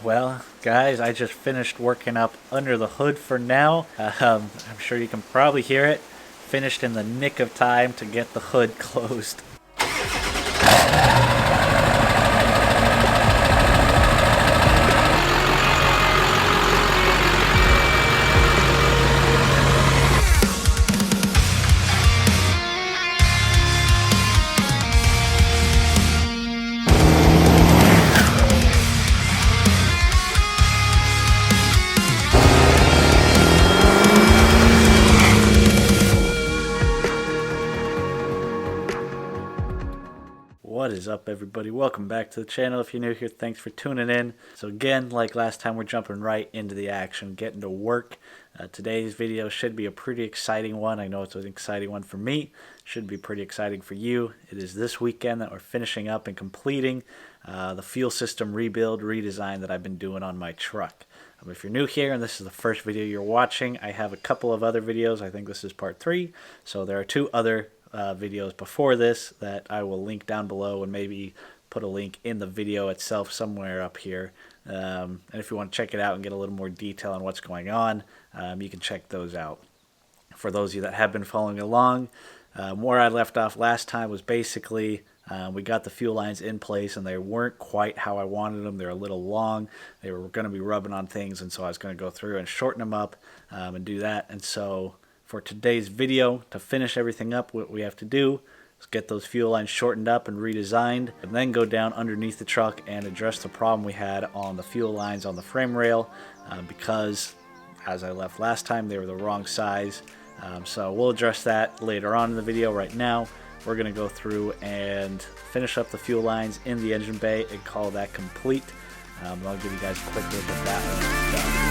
Well, guys, I just finished working up under the hood for now. I'm sure you can probably hear it. Finished in the nick of time to get the hood closed. What is up, everybody? Welcome back to the channel. If you're new here, thanks for tuning in. So again, like last time, we're jumping right into the action, getting to work. Today's video should be a pretty exciting one. I know it's an exciting one for me. Should be pretty exciting for you. It is this weekend that we're finishing up and completing the fuel system rebuild, redesign that I've been doing on my truck. If you're new here and this is the first video you're watching, I have a couple of other videos. I think this is part 3. So there are 2 other videos before this that I will link down below, and maybe put a link in the video itself somewhere up here. And if you want to check it out and get a little more detail on what's going on, you can check those out. For those of you that have been following along, where I left off last time was basically we got the fuel lines in place, and they weren't quite how I wanted them. They're a little long. They were going to be rubbing on things, and so I was going to go through and shorten them up and do that. And so for today's video, to finish everything up, what we have to do is get those fuel lines shortened up and redesigned, and then go down underneath the truck and address the problem we had on the fuel lines on the frame rail, because as I left last time, they were the wrong size. So we'll address that later on in the video. Right now, we're going to go through and finish up the fuel lines in the engine bay and call that complete. I'll give you guys a quick look at that when it's done.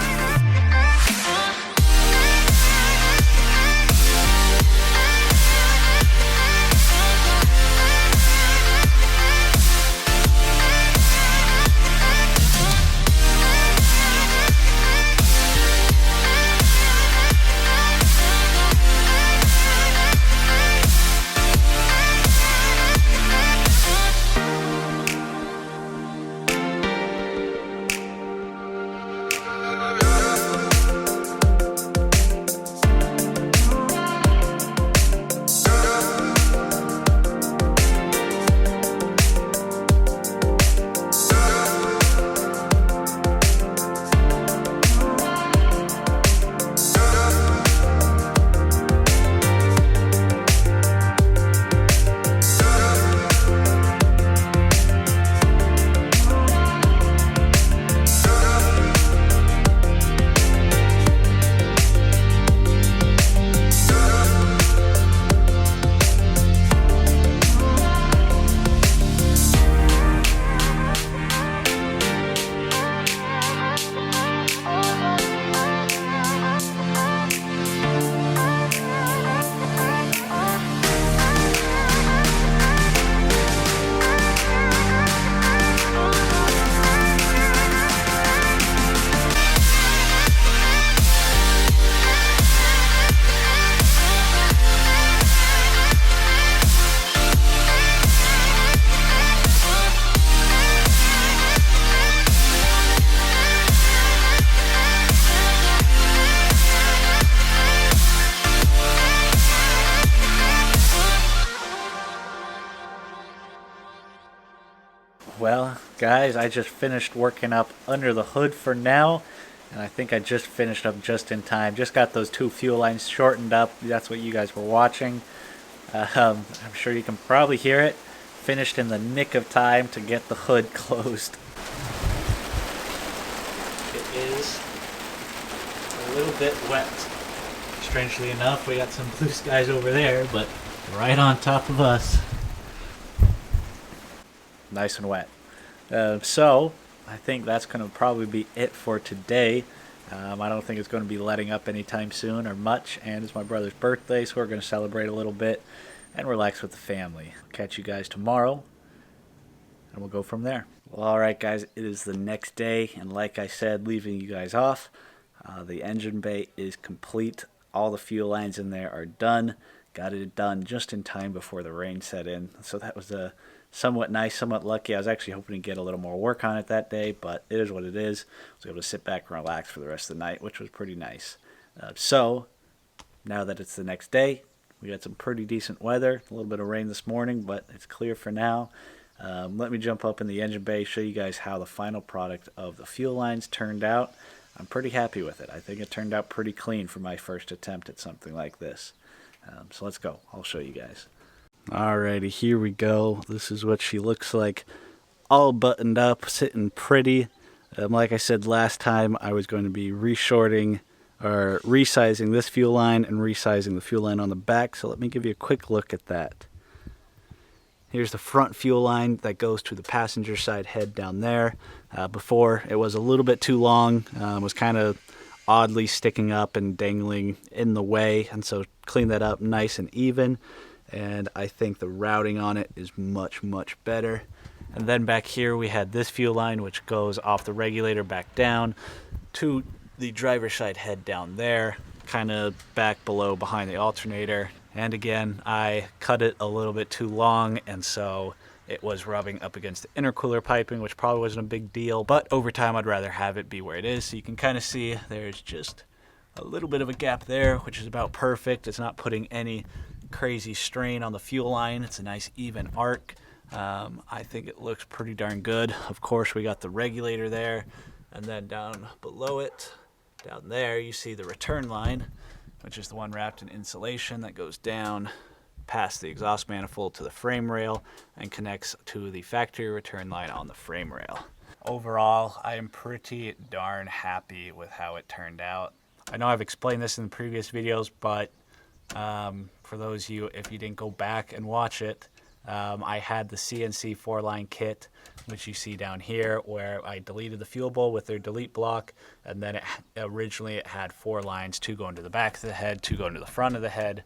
Well, guys, I just finished working up under the hood for now, and I think I just finished up just in time. Just got those 2 fuel lines shortened up. That's what you guys were watching. I'm sure you can probably hear it. Finished in the nick of time to get the hood closed. It is a little bit wet. Strangely enough, we got some blue skies over there, but right on top of us. Nice and wet. So I think that's going to probably be it for today. I don't think it's going to be letting up anytime soon or much, and it's my brother's birthday, so we're going to celebrate a little bit and relax with the family. Catch you guys tomorrow, and we'll go from there. Well, alright guys, it is the next day, and like I said, leaving you guys off, the engine bay is complete. All the fuel lines in there are done. Got it done just in time before the rain set in, so that was a somewhat nice, somewhat lucky. I was actually hoping to get a little more work on it that day, but it is what it is. I was able to sit back and relax for the rest of the night, which was pretty nice. So now that it's the next day, we got some pretty decent weather. A little bit of rain this morning, but it's clear for now. Let me jump up in the engine bay, show you guys how the final product of the fuel lines turned out. I'm pretty happy with it. I think it turned out pretty clean for my first attempt at something like this. So let's go. I'll show you guys. Alrighty, here we go. This is what she looks like, all buttoned up, sitting pretty. Like I said last time, I was going to be reshorting or resizing this fuel line and resizing the fuel line on the back. So let me give you a quick look at that. Here's the front fuel line that goes to the passenger side head down there. Before, it was a little bit too long, was kind of oddly sticking up and dangling in the way, and so clean that up nice and even. And I think the routing on it is much, much better. And then back here we had this fuel line, which goes off the regulator back down to the driver's side head down there, kind of back below behind the alternator. And again, I cut it a little bit too long, and so it was rubbing up against the intercooler piping, which probably wasn't a big deal. But over time, I'd rather have it be where it is. So you can kind of see there's just a little bit of a gap there, which is about perfect. It's not putting any crazy strain on the fuel line. It's a nice even arc. I think it looks pretty darn good. Of course, we got the regulator there, and then down below it, down there, you see the return line, which is the one wrapped in insulation that goes down past the exhaust manifold to the frame rail and connects to the factory return line on the frame rail. Overall, I am pretty darn happy with how it turned out. I know I've explained this in the previous videos, but for those of you, if you didn't go back and watch it, I had the CNC 4-line kit, which you see down here, where I deleted the fuel bowl with their delete block, and then originally it had 4 lines, 2 going to the back of the head, 2 going to the front of the head.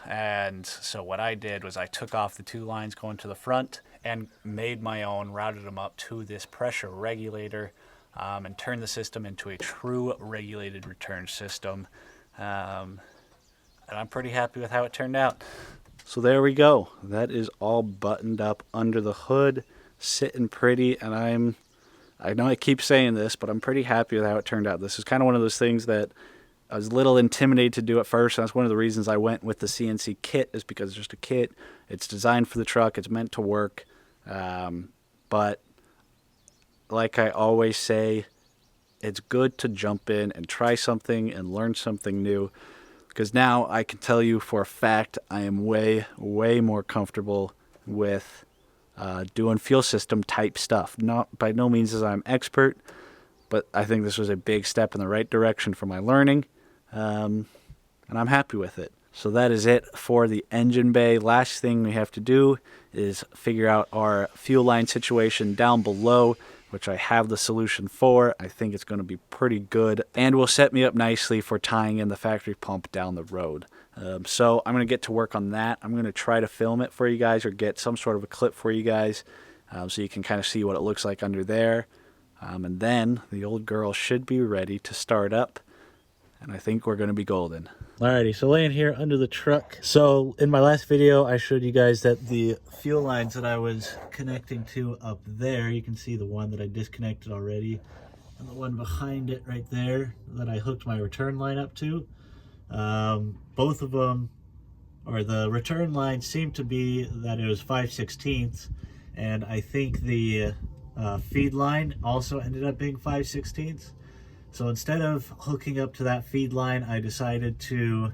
And so what I did was I took off the 2 lines going to the front and made my own, routed them up to this pressure regulator, and turned the system into a true regulated return system. And I'm pretty happy with how it turned out. So there we go. That is all buttoned up under the hood, sitting pretty, and I know I keep saying this, but I'm pretty happy with how it turned out. This is kind of one of those things that I was a little intimidated to do at first, and that's one of the reasons I went with the CNC kit, is because it's just a kit. It's designed for the truck. It's meant to work. But like I always say, it's good to jump in and try something and learn something new, because now I can tell you for a fact I am way, way more comfortable with doing fuel system type stuff. Not by no means as I'm expert, but I think this was a big step in the right direction for my learning, and I'm happy with it. So that is it for the engine bay. Last thing we have to do is figure out our fuel line situation down below, which I have the solution for. I think it's going to be pretty good and will set me up nicely for tying in the factory pump down the road. So I'm going to get to work on that. I'm going to try to film it for you guys, or get some sort of a clip for you guys, so you can kind of see what it looks like under there. And then the old girl should be ready to start up, and I think we're going to be golden. Alrighty, so laying here under the truck. So in my last video, I showed you guys that the fuel lines that I was connecting to up there, you can see the one that I disconnected already, and the one behind it right there that I hooked my return line up to. Both of them, or the return line seemed to be that it was 5/16, and I think the feed line also ended up being 5/16. So instead of hooking up to that feed line, I decided to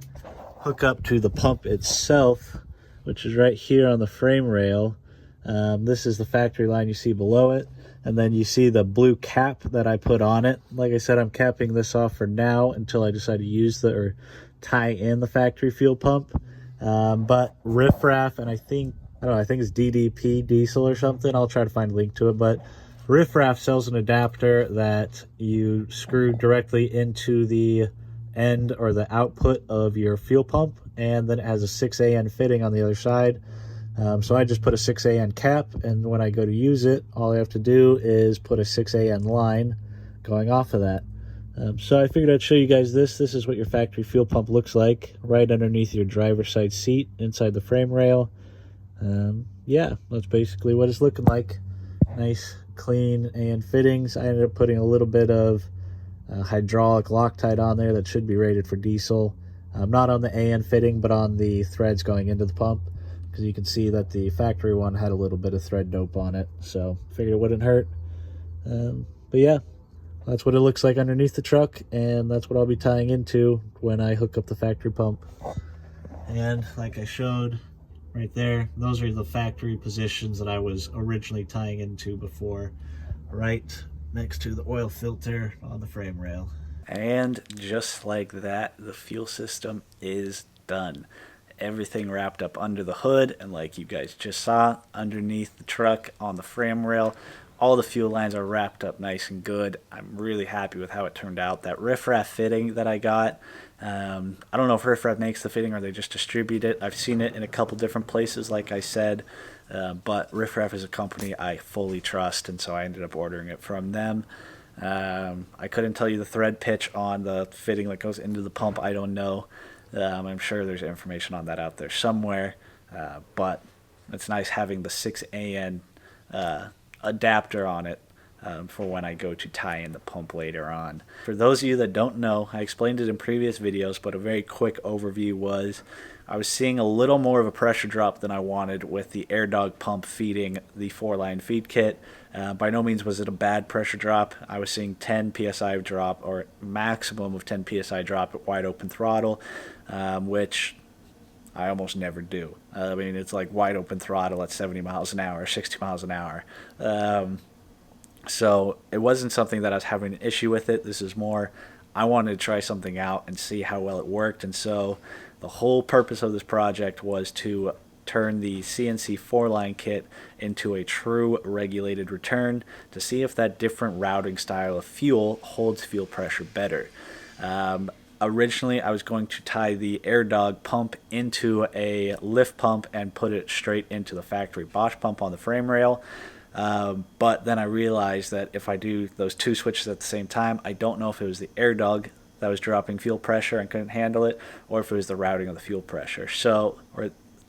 hook up to the pump itself, which is right here on the frame rail. This is the factory line you see below it, and then you see the blue cap that I put on it. Like I said, I'm capping this off for now until I decide to use or tie in the factory fuel pump. But Riffraff, and I think it's DDP diesel or something. I'll try to find a link to it, but Riffraff sells an adapter that you screw directly into the end or the output of your fuel pump, and then it has a 6AN fitting on the other side. So I just put a 6AN cap, and when I go to use it, all I have to do is put a 6AN line going off of that. So I figured I'd show you guys this. This is what your factory fuel pump looks like, right underneath your driver's side seat inside the frame rail. yeah, that's basically what it's looking like. Nice, clean, and fittings. I ended up putting a little bit of hydraulic Loctite on there that should be rated for diesel. Not on the AN fitting, but on the threads going into the pump, because you can see that the factory one had a little bit of thread dope on it, so figured it wouldn't hurt. But yeah, that's what it looks like underneath the truck, and that's what I'll be tying into when I hook up the factory pump. And like I showed right there, those are the factory positions that I was originally tying into before, right next to the oil filter on the frame rail. And just like that, the fuel system is done. Everything wrapped up under the hood, and like you guys just saw, underneath the truck on the frame rail, all the fuel lines are wrapped up nice and good. I'm really happy with how it turned out. That riffraff fitting that I got, I don't know if riffraff makes the fitting or they just distribute it. I've seen it in a couple different places, like I said, but riffraff is a company I fully trust, and so I ended up ordering it from them. I couldn't tell you the thread pitch on the fitting that goes into the pump. I don't know. I'm sure there's information on that out there somewhere, but it's nice having the 6AN adapter on it for when I go to tie in the pump later on. For those of you that don't know, I explained it in previous videos, but a very quick overview was I was seeing a little more of a pressure drop than I wanted with the AirDog pump feeding the 4-line feed kit. By no means was it a bad pressure drop. I was seeing 10 psi drop, or maximum of 10 psi drop at wide open throttle, which I almost never do. I mean, it's like wide open throttle at 70 miles an hour, 60 miles an hour. So it wasn't something that I was having an issue with it. This is more, I wanted to try something out and see how well it worked. And so the whole purpose of this project was to turn the CNC 4-line kit into a true regulated return to see if that different routing style of fuel holds fuel pressure better. Originally, I was going to tie the AirDog pump into a lift pump and put it straight into the factory Bosch pump on the frame rail. But then I realized that if I do those two switches at the same time, I don't know if it was the AirDog that was dropping fuel pressure and couldn't handle it, or if it was the routing of the fuel pressure. So,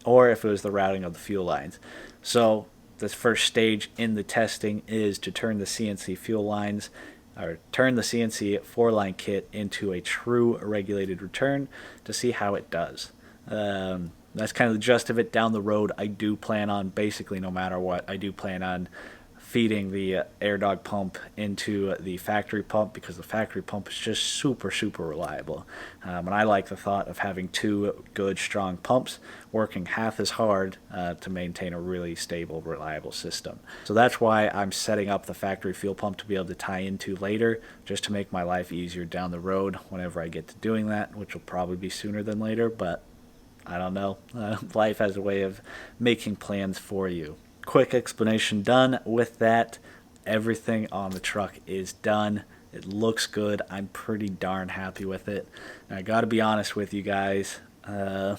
or if it was the routing of the fuel lines. So this first stage in the testing is to turn the CNC fuel lines, or turn the CNC 4-line kit into a true regulated return to see how it does. That's kind of the gist of it. Down the road, I do plan on, basically no matter what, I do plan on feeding the AirDog pump into the factory pump, because the factory pump is just super, super reliable. And I like the thought of having two good, strong pumps working half as hard to maintain a really stable, reliable system. So that's why I'm setting up the factory fuel pump to be able to tie into later, just to make my life easier down the road whenever I get to doing that, which will probably be sooner than later, but I don't know. Life has a way of making plans for you. Quick explanation done. With that, everything on the truck is done. It looks good. I'm pretty darn happy with it. And I gotta be honest with you guys, I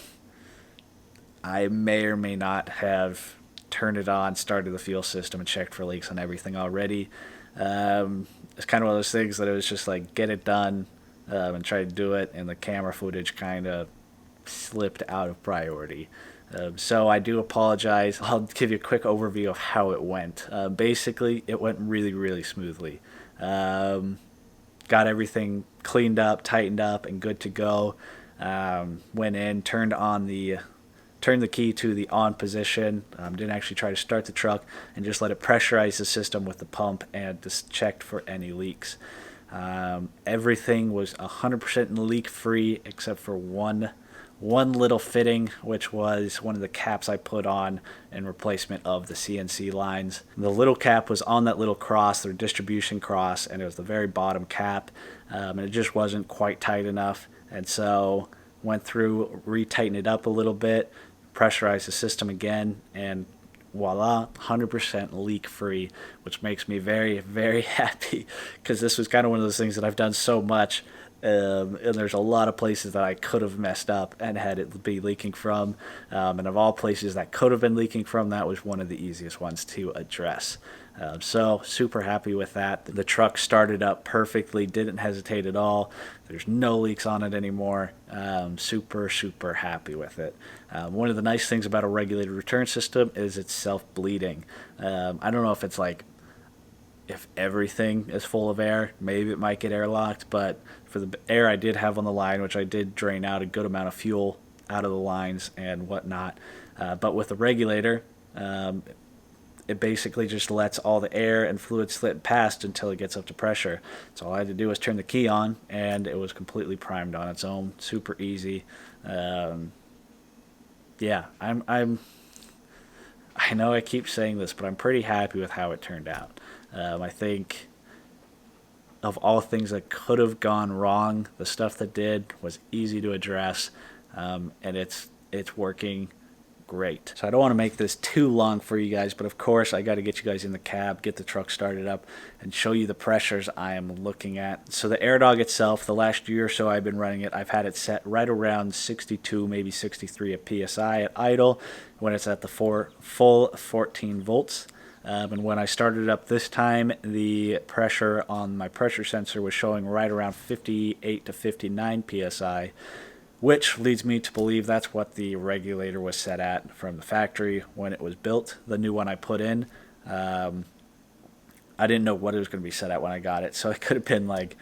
may or may not have turned it on, started the fuel system, and checked for leaks on everything already. It's kind of one of those things that it was just like, get it done, and try to do it, and the camera footage kind of slipped out of priority. So I do apologize. I'll give you a quick overview of how it went. Basically, it went really, really smoothly. Got everything cleaned up, tightened up, and good to go. Went in, turned the key to the on position. Didn't actually try to start the truck, and just let it pressurize the system with the pump, and just checked for any leaks. Everything was 100% leak free except for one little fitting, which was one of the caps I put on in replacement of the CNC lines. The little cap was on that little cross, their distribution cross, and it was the very bottom cap, and it just wasn't quite tight enough. And so went through, retightened it up a little bit, pressurized the system again, and voila, 100% leak free, which makes me very, very happy, because this was kind of one of those things that I've done so much And there's a lot of places that I could have messed up and had it be leaking from. And of all places that could have been leaking from, that was one of the easiest ones to address. So super happy with that. The truck started up perfectly, didn't hesitate at all. There's no leaks on it anymore. Super happy with it. One of the nice things about a regulated return system is it's self-bleeding. I don't know if it's like, if everything is full of air, maybe it might get airlocked, but for the air I did have on the line, which I did drain out a good amount of fuel out of the lines and whatnot, but with the regulator, it basically just lets all the air and fluid slip past until it gets up to pressure. So all I had to do was turn the key on, and it was completely primed on its own. Super easy. Yeah, I know I keep saying this, but I'm pretty happy with how it turned out. I think of all things that could have gone wrong, the stuff that did was easy to address, and it's working great. So I don't want to make this too long for you guys, but of course I got to get you guys in the cab, get the truck started up, and show you the pressures I am looking at. So the AirDog itself, the last year or so I've been running it, I've had it set right around 62, maybe 63 at PSI at idle when it's at the full 14 volts. And when I started it up this time, the pressure on my pressure sensor was showing right around 58 to 59 PSI, which leads me to believe that's what the regulator was set at from the factory when it was built. The new one I put in, I didn't know what it was going to be set at when I got it, so it could have been like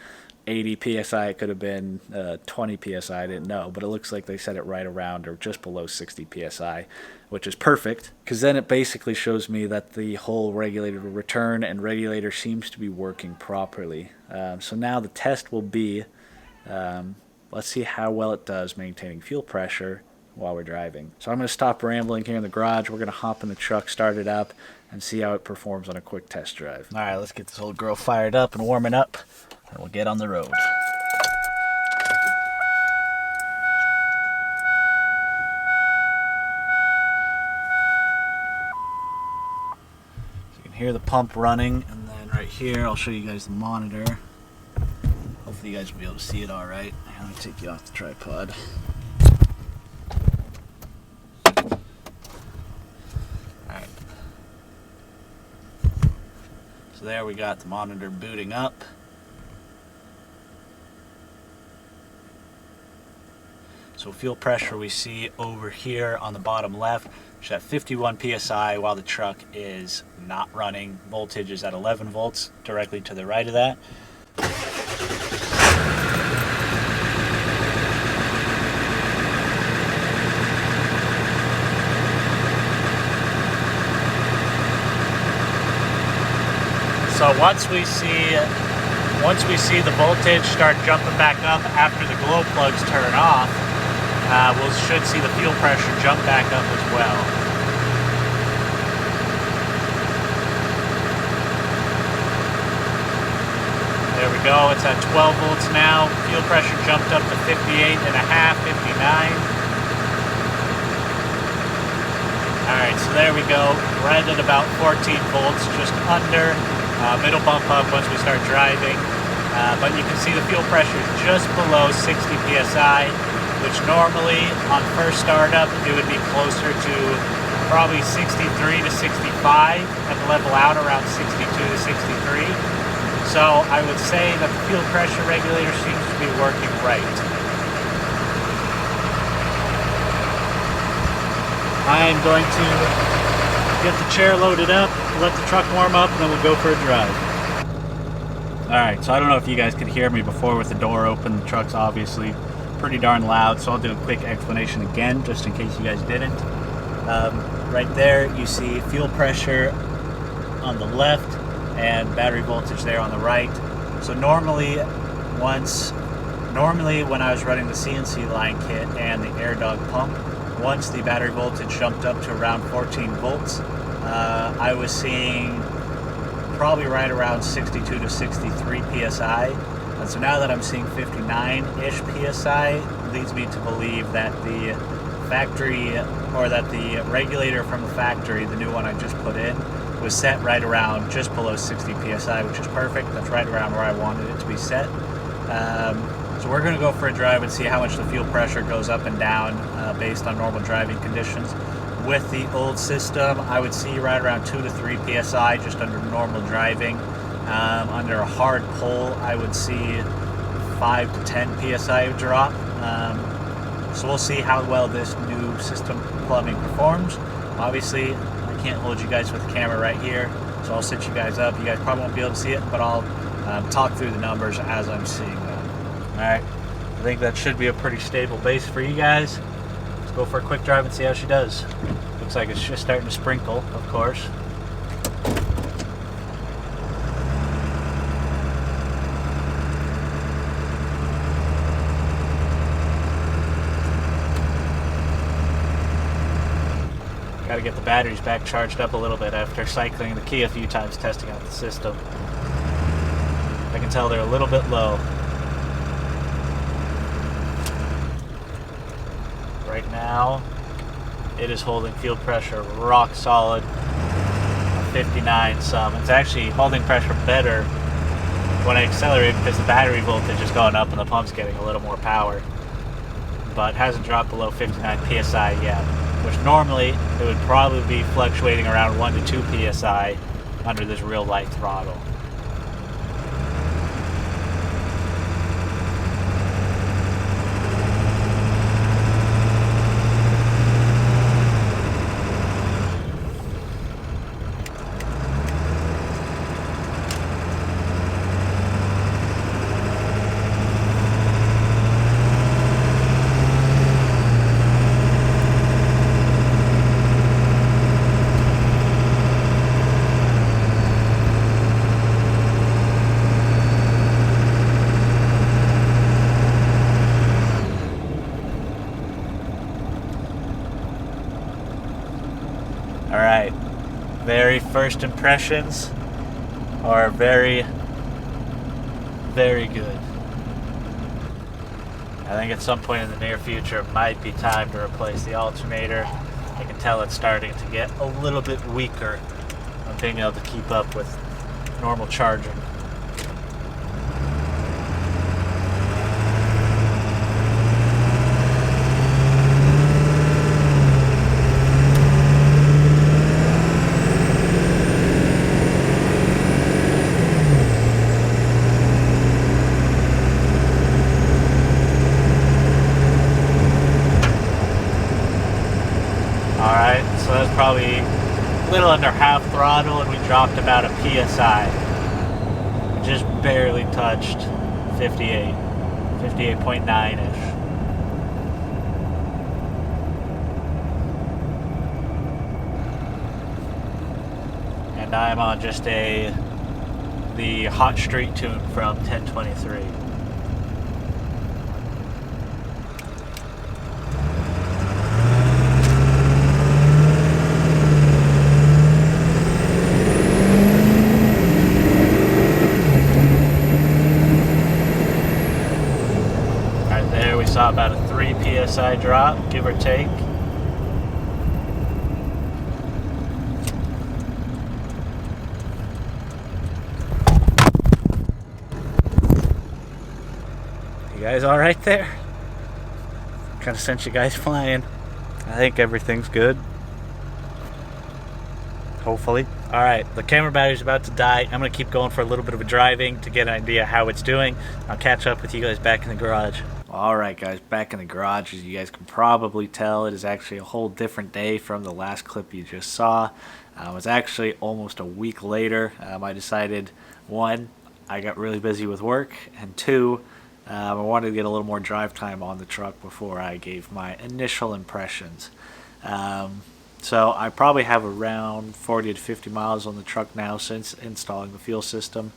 80 PSI, it could have been 20 PSI, I didn't know, but it looks like they set it right around or just below 60 PSI, which is perfect, because then it basically shows me that the whole regulator return and regulator seems to be working properly. So now the test will be, let's see how well it does maintaining fuel pressure while we're driving. So I'm going to stop rambling here in the garage. We're going to hop in the truck, start it up, and see how it performs on a quick test drive. All right, let's get this old girl fired up and warming up, and we'll get on the road. So you can hear the pump running, and then right here, I'll show you guys the monitor. Hopefully you guys will be able to see it all right. I'm going to take you off the tripod. Alright. So there we got the monitor booting up. So fuel pressure we see over here on the bottom left, which is at 51 PSI while the truck is not running. Voltage is at 11 volts directly to the right of that. So once we see the voltage start jumping back up after the glow plugs turn off, we should see the fuel pressure jump back up as well. There we go, it's at 12 volts now. Fuel pressure jumped up to 58 and a half, 59. Alright, so there we go, right at about 14 volts, just under. It'll bump up once we start driving, but you can see the fuel pressure just below 60 PSI, which normally on first startup it would be closer to probably 63 to 65 and level out around 62 to 63. So I would say that the fuel pressure regulator seems to be working right. I am going to get the chair loaded up, let the truck warm up, and then we'll go for a drive. Alright, so I don't know if you guys could hear me before with the door open. The truck's obviously pretty darn loud, so I'll do a quick explanation again, just in case you guys didn't. Right there, you see fuel pressure on the left and battery voltage there on the right. So normally when I was running the CNC line kit and the AirDog pump, once the battery voltage jumped up to around 14 volts, I was seeing probably right around 62 to 63 PSI. And so now that I'm seeing 59-ish PSI, leads me to believe that the factory, or that the regulator from the factory, the new one I just put in, was set right around just below 60 PSI, which is perfect. That's right around where I wanted it to be set. So So we're going to go for a drive and see how much the fuel pressure goes up and down based on normal driving conditions. With the old system, I would see right around 2 to 3 psi just under normal driving. Under a hard pull, I would see 5 to 10 psi drop. So we'll see how well this new system plumbing performs. Obviously, I can't hold you guys with the camera right here, so I'll sit you guys up. You guys probably won't be able to see it, but I'll talk through the numbers as I'm seeing them. Alright, I think that should be a pretty stable base for you guys. Let's go for a quick drive and see how she does. Looks like it's just starting to sprinkle, of course. Got to get the batteries back charged up a little bit after cycling the key a few times testing out the system. I can tell they're a little bit low. Right now, it is holding field pressure rock solid, 59 some. It's actually holding pressure better when I accelerate because the battery voltage is going up and the pump's getting a little more power. But hasn't dropped below 59 psi yet, which normally it would probably be fluctuating around 1 to 2 psi under this real light throttle. Alright, very first impressions are very, very good. I think at some point in the near future it might be time to replace the alternator. I can tell it's starting to get a little bit weaker on being able to keep up with normal charging. Alright, so that's probably a little under half throttle and we dropped about a psi. We just barely touched 58, 58.9-ish. And I'm on just the Hot Street tune from 1023. Saw about a 3 psi drop, give or take. You guys all right there? Kind of sent you guys flying. I think everything's good. Hopefully. Alright, the camera battery's about to die. I'm going to keep going for a little bit of a driving to get an idea how it's doing. I'll catch up with you guys back in the garage. Alright guys, back in the garage. As you guys can probably tell, it is actually a whole different day from the last clip you just saw. It was actually almost a week later. I decided, one, I got really busy with work, and two, I wanted to get a little more drive time on the truck before I gave my initial impressions. So I probably have around 40 to 50 miles on the truck now since installing the fuel system.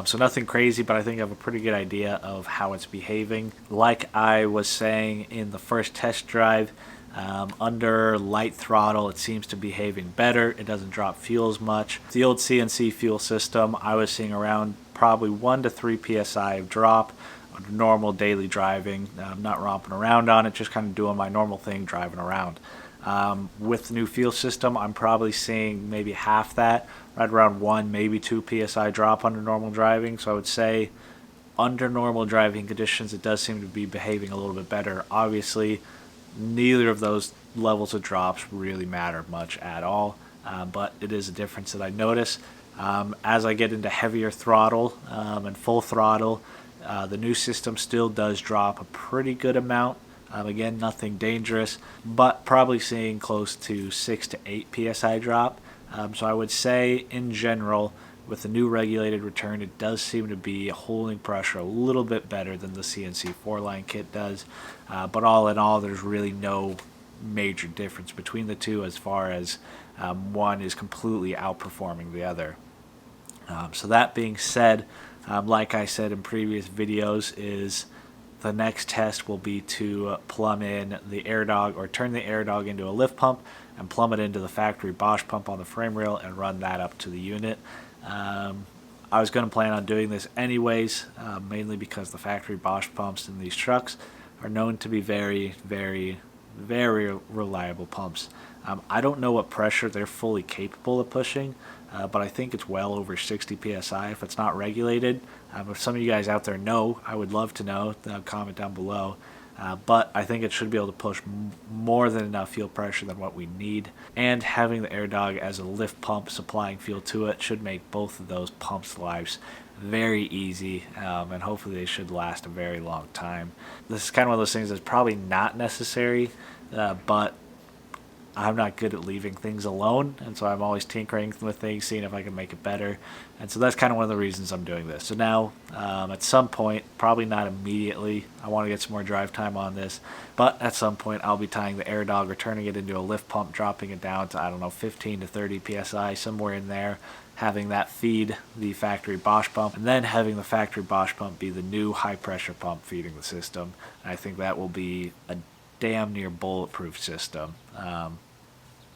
So nothing crazy, but I think I have a pretty good idea of how it's behaving. Like I was saying in the first test drive, under light throttle it seems to be behaving better. It doesn't drop fuel as much. The old CNC fuel system, I was seeing around probably 1 to 3 psi of drop under normal daily driving. I'm not romping around on it, just kind of doing my normal thing, driving around. With the new fuel system, I'm probably seeing maybe half that, right around 1, maybe 2 psi drop under normal driving. So I would say under normal driving conditions, it does seem to be behaving a little bit better. Obviously, neither of those levels of drops really matter much at all, but it is a difference that I notice. As I get into heavier throttle and full throttle, the new system still does drop a pretty good amount. Again, nothing dangerous, but probably seeing close to 6 to 8 psi drop. So I would say, in general, with the new regulated return, it does seem to be holding pressure a little bit better than the CNC 4-line kit does. But all in all, there's really no major difference between the two as far as one is completely outperforming the other. So that being said, like I said in previous videos, is the next test will be to plumb in the air dog, or turn the air dog into a lift pump and plumb it into the factory Bosch pump on the frame rail and run that up to the unit. I was going to plan on doing this anyways, mainly because the factory Bosch pumps in these trucks are known to be very, very, very reliable pumps. I don't know what pressure they're fully capable of pushing, but I think it's well over 60 psi if it's not regulated. If some of you guys out there know, I would love to know. Comment down below. But I think it should be able to push more than enough fuel pressure than what we need. And having the air dog as a lift pump supplying fuel to it should make both of those pumps' lives very easy, and hopefully they should last a very long time. This is kind of one of those things that's probably not necessary, but I'm not good at leaving things alone, and so I'm always tinkering with things, seeing if I can make it better. And so that's kind of one of the reasons I'm doing this. So now, at some point, probably not immediately, I want to get some more drive time on this, but at some point I'll be tying the air dog or turning it into a lift pump, dropping it down to, I don't know, 15 to 30 psi, somewhere in there, having that feed the factory Bosch pump, and then having the factory Bosch pump be the new high pressure pump feeding the system. And I think that will be a damn near bulletproof system.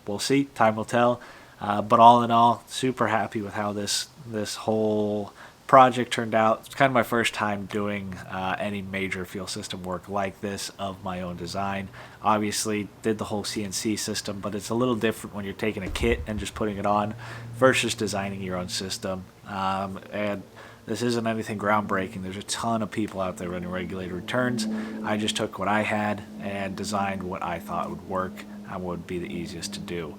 We'll see, time will tell, but all in all, super happy with how this whole project turned out. It's kind of my first time doing any major fuel system work like this of my own design. Obviously did the whole CNC system, but it's a little different when you're taking a kit and just putting it on versus designing your own system. And this isn't anything groundbreaking. There's a ton of people out there running regulated returns. I just took what I had and designed what I thought would work and would be the easiest to do.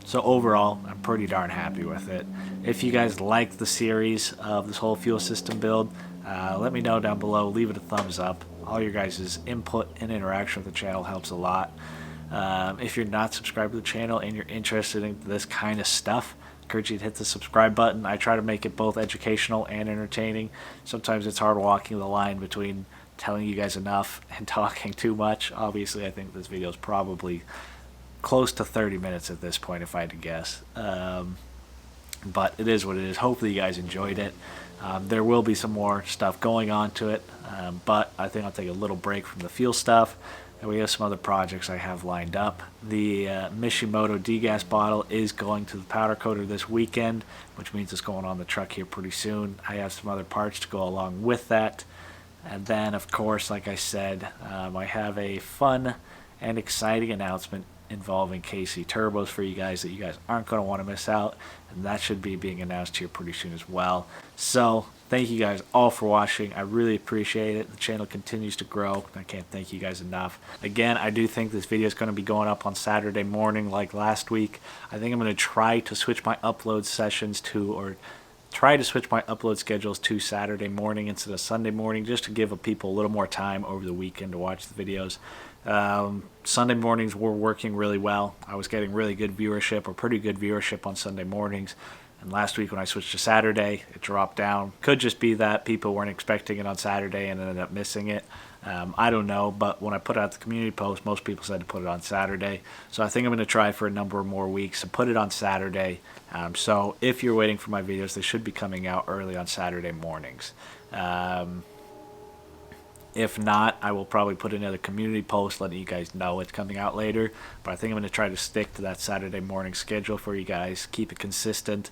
So overall, I'm pretty darn happy with it. If you guys like the series of this whole fuel system build, let me know down below. Leave it a thumbs up. All your guys' input and interaction with the channel helps a lot. If you're not subscribed to the channel and you're interested in this kind of stuff, I encourage you to hit the subscribe button. I try to make it both educational and entertaining. Sometimes it's hard walking the line between telling you guys enough and talking too much. Obviously, I think this video is probably close to 30 minutes at this point, if I had to guess. But it is what it is. Hopefully you guys enjoyed it. There will be some more stuff going on to it, but I think I'll take a little break from the fuel stuff, and we have some other projects I have lined up. The Mishimoto degas bottle is going to the powder coater this weekend, which means it's going on the truck here pretty soon. I have some other parts to go along with that. And then, of course, like I said, I have a fun and exciting announcement involving KC turbos for you guys that you guys aren't going to want to miss out, and that should be being announced here pretty soon as well. So thank you guys all for watching. I really appreciate it. The channel continues to grow. I can't thank you guys enough. Again, I do think this video is going to be going up on Saturday morning like last week. I think I'm going to try to switch my upload sessions to, or try to switch my upload schedules to Saturday morning instead of Sunday morning, just to give people a little more time over the weekend to watch the videos. Sunday mornings were working really well. I was getting really good viewership, or pretty good viewership on Sunday mornings. And last week when I switched to Saturday, it dropped down. Could just be that people weren't expecting it on Saturday and ended up missing it. I don't know, but when I put out the community post, most people said to put it on Saturday. So I think I'm going to try for a number of more weeks to put it on Saturday. So if you're waiting for my videos, they should be coming out early on Saturday mornings. If not, I will probably put another community post letting you guys know it's coming out later. But I think I'm going to try to stick to that Saturday morning schedule for you guys. Keep it consistent.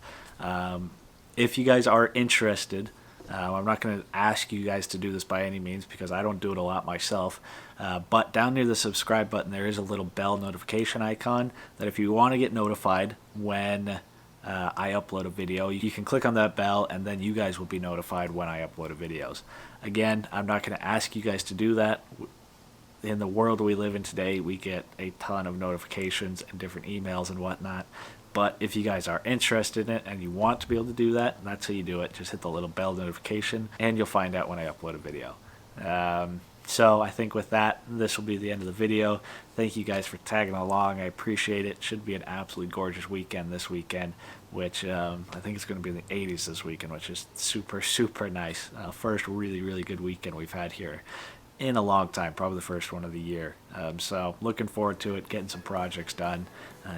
If you guys are interested, I'm not going to ask you guys to do this by any means because I don't do it a lot myself. But down near the subscribe button, there is a little bell notification icon that if you want to get notified when I upload a video. You can click on that bell and then you guys will be notified when I upload videos. Again, I'm not going to ask you guys to do that. In the world we live in today, we get a ton of notifications and different emails and whatnot. But if you guys are interested in it and you want to be able to do that, that's how you do it. Just hit the little bell notification and you'll find out when I upload a video. So I think with that, this will be the end of the video. Thank you guys for tagging along. I appreciate it. Should be an absolutely gorgeous weekend this weekend, which I think it's going to be in the 80s this weekend, which is super, super nice. First really, really good weekend we've had here in a long time, probably the first one of the year. So looking forward to it, getting some projects done,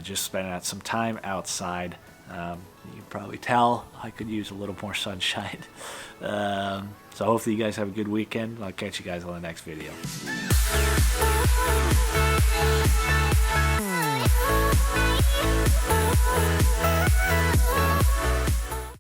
just spending some time outside. You can probably tell I could use a little more sunshine. So hopefully you guys have a good weekend. I'll catch you guys on the next video.